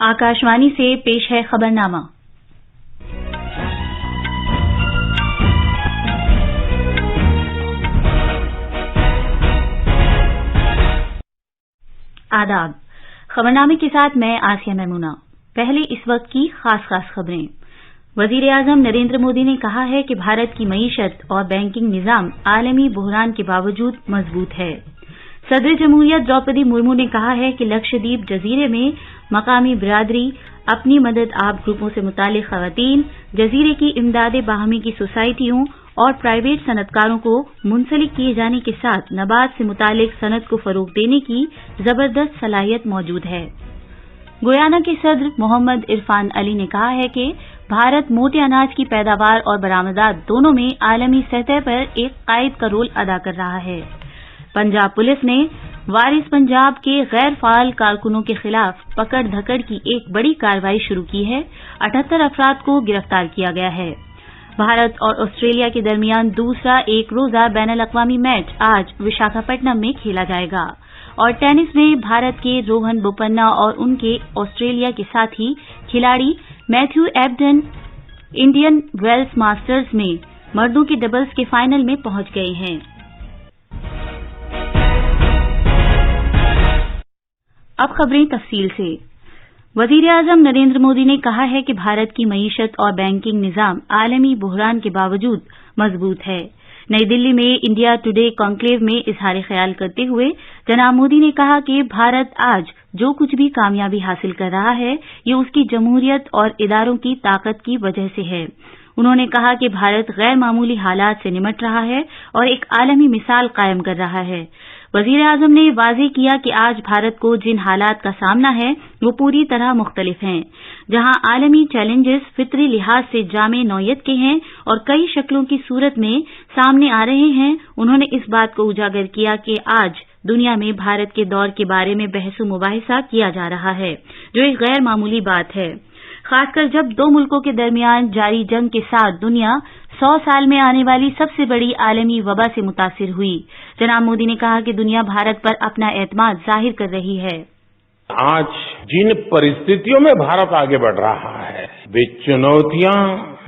आकाशवाणी से पेश है खबरनामा। आदाब। खबरनामे के साथ मैं आसिया मैमूना। पहले इस वक्त की खास खबरें। वजीर-ए-आजम नरेंद्र मोदी ने कहा है कि भारत की मईशत और बैंकिंग निजाम आलमी बुहरान के बावजूद मजबूत है। सदर जमहूरियत द्रौपदी मुर्मू ने कहा है कि लक्षद्वीप जजीरे में मकामी बिरादरी, अपनी मदद आप ग्रुपों से मुतालिक खवातीन, जजीरे की इमदाद बाहमी की सोसाइटियों और प्राइवेट सनतकारों को मुंसलिक किए जाने के साथ नबात से मुतालिक सनत को फरोग देने की जबरदस्त सलाहियत मौजूद है। गुयाना के सदर मोहम्मद इरफान अली ने कहा है कि भारत मोटे अनाज की पैदावार और बरामदात दोनों में आलमी सतह पर एक कायद का रोल अदा कर रहा है। पंजाब पुलिस ने वारिस पंजाब के गैर फाल कारकुनों के खिलाफ पकड़ धकड़ की एक बड़ी कार्रवाई शुरू की है। 78 अफराद को गिरफ्तार किया गया है। भारत और ऑस्ट्रेलिया के दरमियान दूसरा एक रोजा बैनुल अक़वामी मैच आज विशाखापट्टनम में खेला जाएगा। और टेनिस में भारत के रोहन बोपन्ना और उनके ऑस्ट्रेलिया के साथी खिलाड़ी Matthew Ebden Indian Wells Masters में मर्दों के डबल्स के फाइनल में पहुंच गए हैं। अब खबरें तफसील से। वजीर-ए-आजम नरेंद्र मोदी ने कहा है कि भारत की मईशत और बैंकिंग निजाम आलमी बुहरान के बावजूद मजबूत है। नई दिल्ली में इंडिया टुडे कॉन्क्लेव में इजहार ख्याल करते हुए जनाब मोदी ने कहा कि भारत आज जो कुछ भी कामयाबी हासिल कर रहा है ये उसकी जमहूरियत और इदारों की ताकत की वजह से है। उन्होंने कहा कि भारत गैर मामूली हालात से निमट रहा है और एक आलमी मिसाल कायम कर रहा है। वजीर-ए-आजम ने वाज़ेह किया कि आज भारत को जिन हालात का सामना है वो पूरी तरह मुख्तलिफ हैं। जहां आलमी चैलेंजेस फितरी लिहाज से जामे नौयत के हैं और कई शक्लों की सूरत में सामने आ रहे हैं, उन्होंने इस बात को उजागर किया कि आज दुनिया में भारत के दौर के बारे में बहस मुबाहिसा किया जा रहा है, जो एक गैर मामूली बात है, खासकर जब दो मुल्कों के दरमियान जारी जंग के साथ दुनिया 100 साल में आने वाली सबसे बड़ी आलमी वबा से मुतासिर हुई। जनाब मोदी ने कहा कि दुनिया भारत पर अपना एतमाद जाहिर कर रही है। आज जिन परिस्थितियों में भारत आगे बढ़ रहा है वे चुनौतियां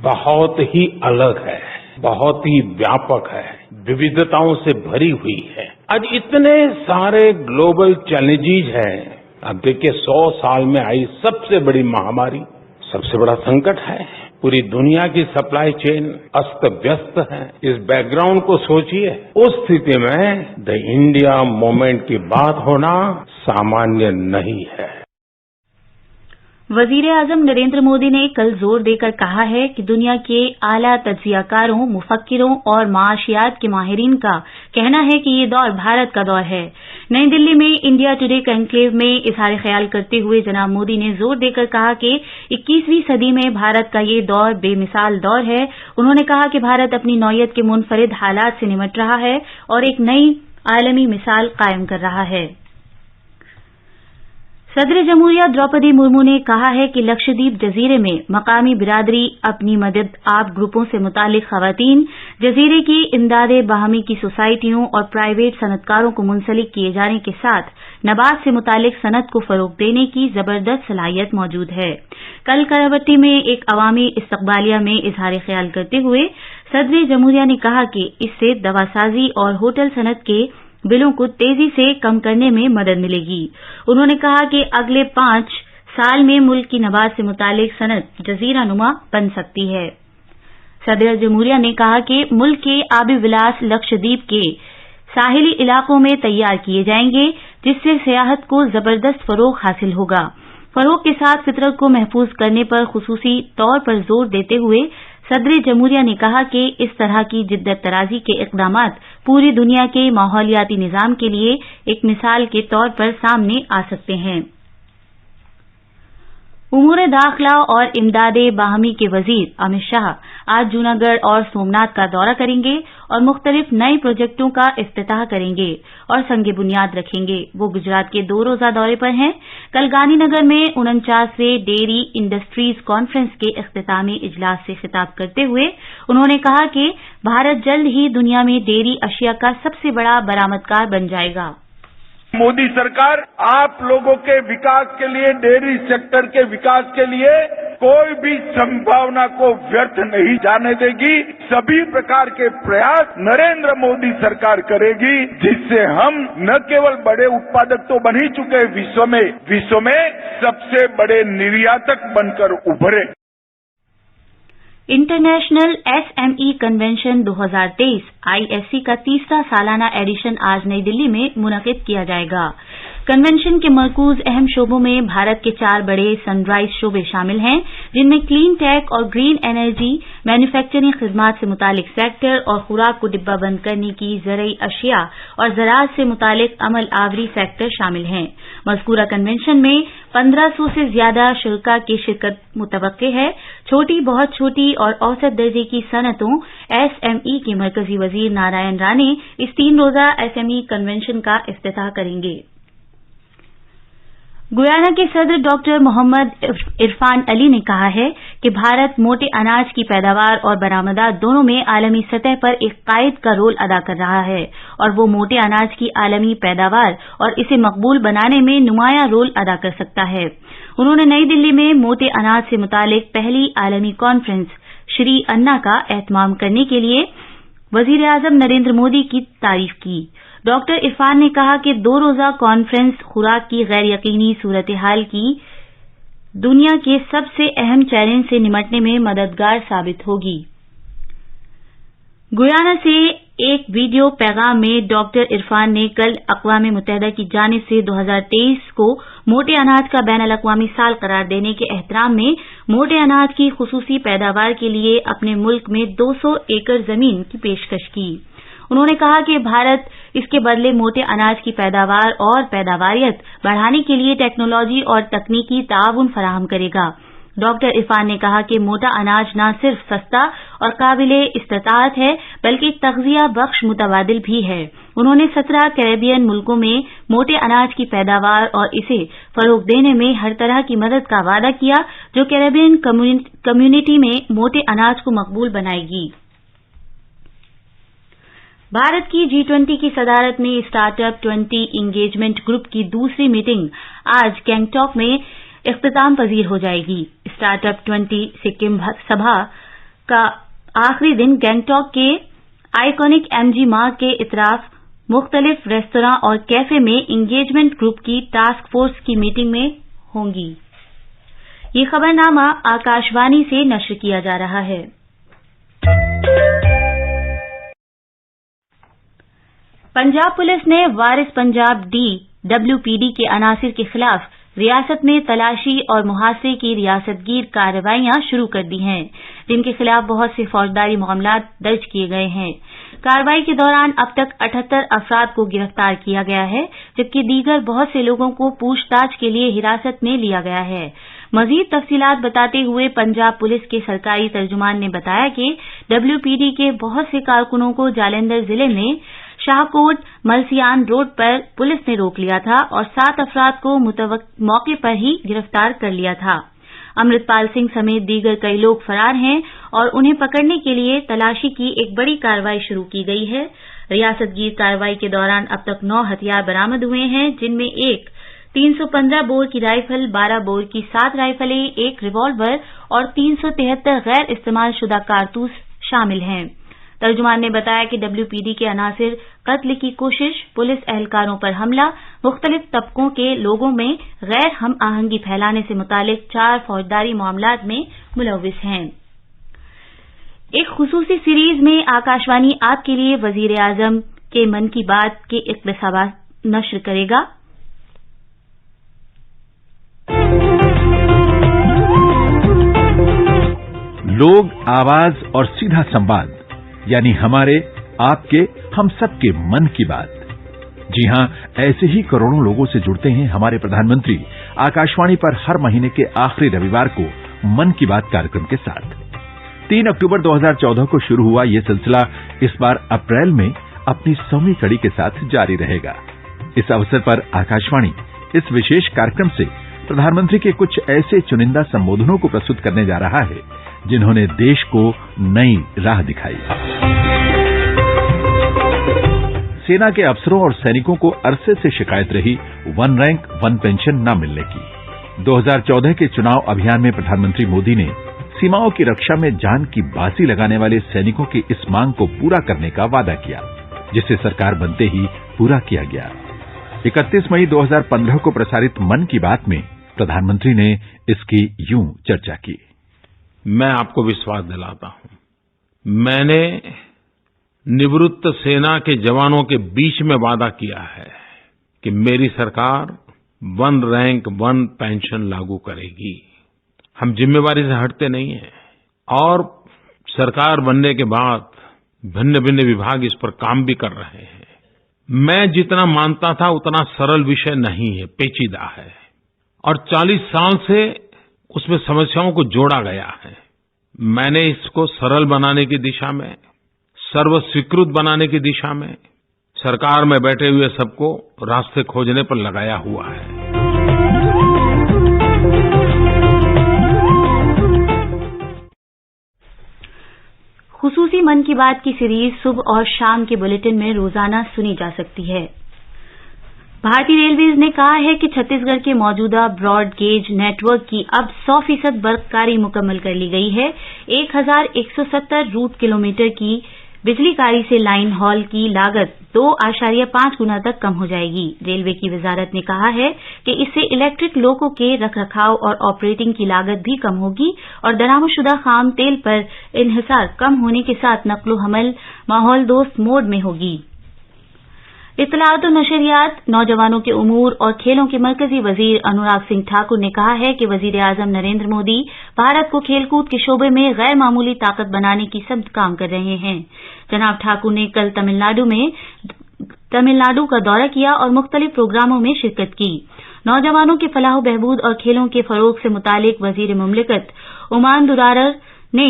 बहुत ही अलग है, बहुत ही व्यापक है, विविधताओं से भरी हुई है। आज इतने सारे ग्लोबल चैलेंजेस हैं। अब देखिए 100 साल में आई सबसे बड़ी महामारी, सबसे बड़ा संकट है। पूरी दुनिया की सप्लाई चेन अस्त व्यस्त है। इस बैकग्राउंड को सोचिए। उस स्थिति में द इंडिया मूवमेंट की बात होना सामान्य नहीं है। वजीर-ए-आजम नरेंद्र मोदी ने कल जोर देकर कहा है कि दुनिया के आला तज्जियाकारों, मुफक्किरों और माशियात के माहिरीन का कहना है कि ये दौर भारत का दौर है। नई दिल्ली में इंडिया टुडे कॉन्क्लेव में इजहार ख्याल करते हुए जनाब मोदी ने जोर देकर कहा कि 21वीं सदी में भारत का ये दौर बेमिसाल दौर है। उन्होंने कहा कि भारत अपनी नौयत के मुनफरिद हालात से निमट रहा है और एक नई आलमी मिसाल कायम कर रहा है। सदर जमहूरियत द्रौपदी मुर्मू ने कहा है कि लक्षद्वीप जजीरे में मकामी बिरादरी, अपनी मदद आप ग्रुपों से मुतालिक खवातीन, जजीरे की इमदाद बाहमी की सोसाइटियों और प्राइवेट सनतकारों को मुंसलिक किए जाने के साथ नबात से मुतालिक सनत को फरोग देने की जबरदस्त सलाहियत मौजूद है। कल करावटी में एक अवामी इस्तकबालिया में इजहार ख्याल करते हुए सदर जमहूरिया ने कहा कि इससे दवासाजी और होटल सनत के बिलों को तेजी से कम करने में मदद मिलेगी। उन्होंने कहा कि अगले 5 साल में मुल्क की नबात से मुतालिक सनत जजीरा नुमा बन सकती है। सदर जमहूरिया ने कहा कि मुल्क के आबी विलास लक्षद्वीप के साहिली इलाकों में तैयार किए जाएंगे, जिससे सियाहत को जबरदस्त फरोग हासिल होगा। फरोग के साथ फितरत को महफूज करने पर खुसूसी तौर पर जोर देते हुए सदर जमहूरिया ने कहा कि इस तरह की जिद्दत तराजी के इक़दामात पूरी दुनिया के माहौलियाती निज़ाम के लिए एक मिसाल के तौर पर सामने आ सकते हैं। उमूर दाखिला और इमदाद बाहमी के वजीर अमित शाह आज जूनागढ़ और सोमनाथ का दौरा करेंगे और मुख्तलिफ नए प्रोजेक्टों का इफ्तिताह करेंगे और संग बुनियाद रखेंगे। वो गुजरात के 2 रोजा दौरे पर हैं। कल गांधीनगर में 49वें डेयरी इंडस्ट्रीज कॉन्फ्रेंस के इख्तितामी इजलास से खिताब करते हुए उन्होंने कहा कि भारत जल्द ही दुनिया में डेयरी अशिया का सबसे बड़ा बरामदकार बन जाएगा। मोदी सरकार आप लोगों के विकास के लिए, डेयरी सेक्टर के विकास के लिए कोई भी संभावना को व्यर्थ नहीं जाने देगी। सभी प्रकार के प्रयास नरेंद्र मोदी सरकार करेगी, जिससे हम न केवल बड़े उत्पादक तो बन ही चुके विश्व में सबसे बड़े निर्यातक बनकर उभरे। इंटरनेशनल एसएमई कन्वेंशन 2023 आईएससी का तीसरा सालाना एडिशन आज नई दिल्ली में मुनक़िद किया जाएगा। कन्वेंशन के मरकूज अहम शोबों में भारत के 4 बड़े सनराइज शोबे शामिल हैं, जिनमें क्लीन टेक और ग्रीन एनर्जी, मैन्युफैक्चरिंग खिदमात से मुतालिक सेक्टर और खुराक को डिब्बाबंद करने की ज़रई अशिया और ज़राअत से मुतालिक अमल आवरी सेक्टर शामिल हैं। मज़कूरा कन्वेंशन में 1500 से ज्यादा शुरका की शिरकत मुतवक्के है। छोटी, बहुत छोटी और औसत दर्जे की सनतों एसएमई के मरकजी वजीर नारायण राणे इस 3 रोजा एसएमई कन्वेंशन का इफ्तिताह करेंगे। गुयाना के सदर डॉक्टर मोहम्मद इरफान अली ने कहा है कि भारत मोटे अनाज की पैदावार और बरामदात दोनों में आलमी सतह पर एक कायद का रोल अदा कर रहा है और वो मोटे अनाज की आलमी पैदावार और इसे मकबूल बनाने में नुमायां रोल अदा कर सकता है। उन्होंने नई दिल्ली में मोटे अनाज से मुतालिक पहली आलमी कॉन्फ्रेंस श्री अन्ना का एहतमाम करने के लिए वजीर आजम नरेंद्र मोदी की तारीफ की। डॉक्टर इरफान ने कहा कि 2 रोजा कॉन्फ्रेंस खुराक की गैर यकीनी सूरत हाल की दुनिया के सबसे अहम चैलेंज से निपटने में मददगार साबित होगी। गुयाना से एक वीडियो पैगाम में डॉक्टर इरफान ने कल अक़वाम मुत्तहिदा की जानिब से 2023 को मोटे अनाज का बैनुल अक़वामी साल करार देने के एहतराम में मोटे अनाज की खुसूसी पैदावार के लिए अपने मुल्क में 200 एकड़ जमीन की पेशकश की। उन्होंने कहा कि भारत इसके बदले मोटे अनाज की पैदावार और पैदावारियत बढ़ाने के लिए टेक्नोलॉजी और तकनीकी ताउन फराहम करेगा। डॉक्टर इरफान ने कहा कि मोटा अनाज न सिर्फ सस्ता और काबिले इस्तेताअत है बल्कि तग़ज़िया बख्श मुतबादिल भी है। उन्होंने 17 कैरेबियन मुल्कों में मोटे अनाज की पैदावार और इसे फरोग देने में हर तरह की मदद का वादा किया, जो कैरेबियन कम्युनिटी में मोटे अनाज को मकबूल बनाएगी। भारत की G20 की सदारत में स्टार्टअप 20 इंगेजमेंट ग्रुप की दूसरी मीटिंग आज गैंगटॉक में इख्तिताम पजीर हो जाएगी। स्टार्टअप 20 सिक्किम सभा का आखिरी दिन गैंगटॉक के आइकॉनिक एमजी मार्ग के इतराफ मुख्तलिफ रेस्तरां और कैफे में इंगेजमेंट ग्रुप की टास्क फोर्स की मीटिंग में होंगी। ये खबरनामा आकाशवाणी से नश्र किया जा रहा है। पंजाब पुलिस ने वारिस पंजाब डी WPD के अनासिर के खिलाफ रियासत में तलाशी और मुहासरे की रियासतगीर कार्रवाइयां शुरू कर दी हैं, जिनके खिलाफ बहुत से फौजदारी मामलात दर्ज किए गए हैं। कार्रवाई के दौरान अब तक 78 अफराद को गिरफ्तार किया गया है, जबकि दीगर बहुत से लोगों को पूछताछ के लिए हिरासत में लिया गया है। मजीद तफसीलात बताते हुए पंजाब पुलिस के सरकारी तर्जुमान ने बताया कि WPD के बहुत से कारकुनों को जालंधर जिले में शाहकोट मलसियान रोड पर पुलिस ने रोक लिया था और 7 अफराद को मौके पर ही गिरफ्तार कर लिया था। अमृतपाल सिंह समेत दीगर कई लोग फरार हैं और उन्हें पकड़ने के लिए तलाशी की एक बड़ी कार्रवाई शुरू की गई है। रियासतगीर कार्रवाई के दौरान अब तक 9 हथियार बरामद हुए हैं, जिनमें एक 315 बोर की राइफल, 12 बोर की 7 राइफलें, एक रिवॉल्वर और 373 गैर इस्तेमाल शुदा कारतूस शामिल हैं। तर्जुमान ने बताया कि WPD के अनासिर कत्ल की कोशिश, पुलिस एहलकारों पर हमला, मुख्तलिफ तबकों के लोगों में गैर हम आहंगी फैलाने से मुतालिक 4 फौजदारी मामलात में मुलव्विस हैं। एक खुसूसी सीरीज में आकाशवाणी आपके लिए वजीर आजम के मन की बात के इक़्तिसासात नश्र करेगा। लोग, आवाज और सीधा संवाद, यानी हमारे, आपके, हम सबके मन की बात। जी हां, ऐसे ही करोड़ों लोगों से जुड़ते हैं हमारे प्रधानमंत्री आकाशवाणी पर हर महीने के आखिरी रविवार को मन की बात कार्यक्रम के साथ। 3 अक्टूबर 2014 को शुरू हुआ ये सिलसिला इस बार अप्रैल में अपनी 100वीं कड़ी के साथ जारी रहेगा। इस अवसर पर आकाशवाणी इस विशेष कार्यक्रम से प्रधानमंत्री के कुछ ऐसे चुनिंदा संबोधनों को प्रस्तुत करने जा रहा है जिन्होंने देश को नई राह दिखाई। सेना के अफसरों और सैनिकों को अरसे से शिकायत रही वन रैंक वन पेंशन न मिलने की। 2014 के चुनाव अभियान में प्रधानमंत्री मोदी ने सीमाओं की रक्षा में जान की बाजी लगाने वाले सैनिकों की इस मांग को पूरा करने का वादा किया, जिसे सरकार बनते ही पूरा किया गया। 31 मई 2015 को प्रसारित मन की बात में प्रधानमंत्री ने इसकी यूं चर्चा की। मैं आपको विश्वास दिलाता हूं, मैंने निवृत्त सेना के जवानों के बीच में वादा किया है कि मेरी सरकार वन रैंक वन पेंशन लागू करेगी। हम जिम्मेवारी से हटते नहीं हैं और सरकार बनने के बाद भिन्न भिन्न विभाग इस पर काम भी कर रहे हैं। मैं जितना मानता था उतना सरल विषय नहीं है, पेचीदा है और 40 साल से उसमें समस्याओं को जोड़ा गया है। मैंने इसको सरल बनाने की दिशा में, सर्वस्वीकृत बनाने की दिशा में सरकार में बैठे हुए सबको रास्ते खोजने पर लगाया हुआ है। खुसूसी मन की बात की सीरीज सुबह और शाम के बुलेटिन में रोजाना सुनी जा सकती है। भारतीय रेलवेज ने कहा है कि छत्तीसगढ़ के मौजूदा ब्रॉड गेज नेटवर्क की अब 100% बर्फकारी मुकम्मल कर ली गई है। 1170 रूट किलोमीटर की बिजलीकारी से लाइन हॉल की लागत 2.5 गुना तक कम हो जाएगी। रेलवे की वजारत ने कहा है कि इससे इलेक्ट्रिक लोको के रखरखाव और ऑपरेटिंग की लागत भी कम होगी और दरामदशुदा खाम तेल पर इन्हिसार कम होने के साथ नक्लो हमल माहौल दोस्त मोड में होगी। इत्तलात और नशरियात, नौजवानों के उमूर और खेलों के मरकजी वजीर अनुराग सिंह ठाकुर ने कहा है कि वजीर आजम नरेंद्र मोदी भारत को खेलकूद के शोबे में गैर मामूली ताकत बनाने की सब काम कर रहे हैं। जनाब ठाकुर ने कल तमिलनाडु का दौरा किया और मुख्तलिफ प्रोग्रामों में शिरकत की। नौजवानों के फलाह बहबूद और खेलों के फरोग से मुतालिक वजीर मुमलिकत उमान दुरार ने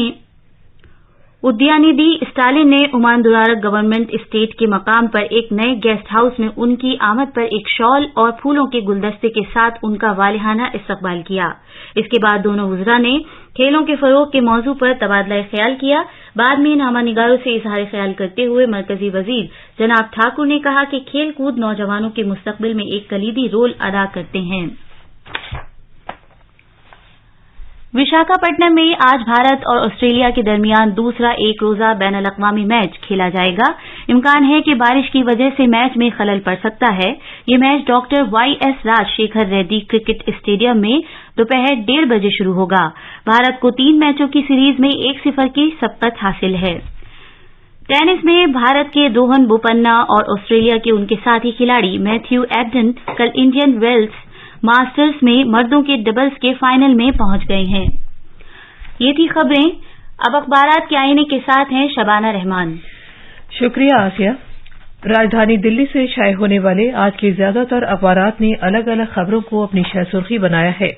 उद्यानिधि स्टालिन ने उमान दुरार गवर्नमेंट एस्टेट के मकाम पर एक नए गेस्ट हाउस में उनकी आमद पर एक शॉल और फूलों के गुलदस्ते के साथ उनका वालिहाना इस्तकबाल किया। इसके बाद दोनों वज़रा ने खेलों के फरोग के मौजू पर तबादला ख्याल किया। बाद में नामानिगारों से इजहार ख्याल करते हुए मरकजी वजीर जनाब ठाकुर ने कहा कि खेल कूद नौजवानों के मुस्तकबिल में एक कलीदी रोल अदा करते हैं। विशाखापट्टनम में आज भारत और ऑस्ट्रेलिया के दरमियान दूसरा एक रोजा बैनुल अक़वामी मैच खेला जाएगा। इम्कान है कि बारिश की वजह से मैच में खलल पड़ सकता है। ये match doctor Y S. Rajasekhar Reddy cricket stadium में दोपहर 1:30 बजे शुरू होगा। भारत को 3 मैचों की सीरीज में 1-0 की सबकत हासिल है। टेनिस में भारत के रोहन बोपन्ना और ऑस्ट्रेलिया के उनके साथी खिलाड़ी मैथ्यू एबडन कल इंडियन वेल्स मास्टर्स में मर्दों के डबल्स के फाइनल में पहुंच गए हैं। ये थी खबरें। अब अखबारात के आईने के साथ हैं शबाना रहमान। शुक्रिया आसिया। राजधानी दिल्ली से शाये होने वाले आज के ज्यादातर अखबारात ने अलग अलग खबरों को अपनी शह सुर्खी बनाया है।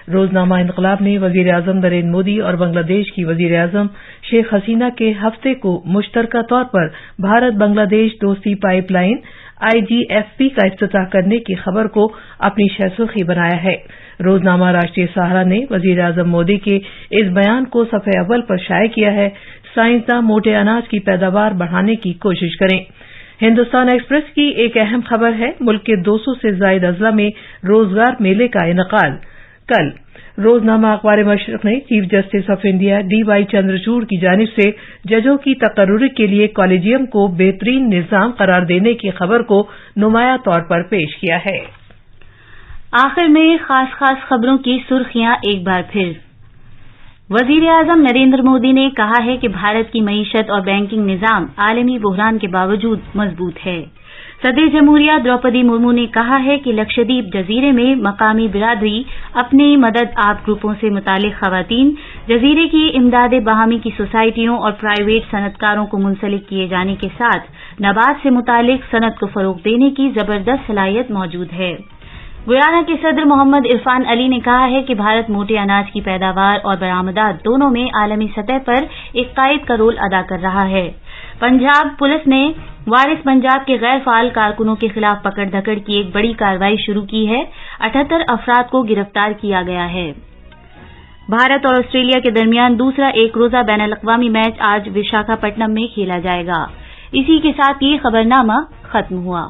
रोजनामा इनकलाब ने वजीर आजम नरेंद्र मोदी और बांग्लादेश की वजीर आजम शेख हसीना के हफ्ते को मुश्तरका तौर पर भारत बांग्लादेश दोस्ती पाइपलाइन IGFP का इफ्तिताह करने की खबर को अपनी शह सुर्खी बनाया है। रोजनामा राष्ट्रीय सहारा ने वजीर आजम मोदी के इस बयान को सफ़े अव्वल पर शाये किया है। साइंसदान मोटे अनाज की पैदावार बढ़ाने की कोशिश करें। हिंदुस्तान एक्सप्रेस की एक अहम खबर है, मुल्क के 200 से ज्यादा अजला में रोजगार मेले का इनेकाद कल। रोजनामा अखबार मशरिक ने chief justice of India DY Chandrachud की जानिब से जजों की तकर्रुरी के लिए कॉलेजियम को बेहतरीन निजाम करार देने की खबर को नुमाया तौर पर पेश किया है। आखिर में खास खबरों की सुर्खियां एक बार फिर। वजीर आजम नरेंद्र मोदी ने कहा है कि भारत की मईशत और बैंकिंग निजाम आलमी बुहरान के बावजूद मजबूत है। सदर जमहूरिया द्रौपदी मुर्मू ने कहा है कि लक्षद्वीप जजीरे में मकामी बिरादरी अपने मदद आप ग्रुपों से मुतालिक खवातीन, जजीरे की इमदाद बाहमी की सोसाइटियों और प्राइवेट सनतकारों को मुंसलिक किए जाने के साथ नबात से मुतालिक सनत को फरोग देने की जबरदस्त सलाहियत मौजूद है। गुयाना के सदर मोहम्मद इरफान अली ने कहा है कि भारत मोटे अनाज की पैदावार और बरामदात दोनों में आलमी सतह पर एक कायद का रोल अदा कर रहा है। पंजाब पुलिस ने वारिस पंजाब के गैर फाल कारकुनों के खिलाफ पकड़ धकड़ की एक बड़ी कार्रवाई शुरू की है। 78 अफराद को गिरफ्तार किया गया है। भारत और ऑस्ट्रेलिया के दरमियान दूसरा एक रोजा बैनुल अक़वामी मैच आज विशाखापट्टनम में खेला जाएगा। इसी के साथ ये खबरनामा ختم ہوا۔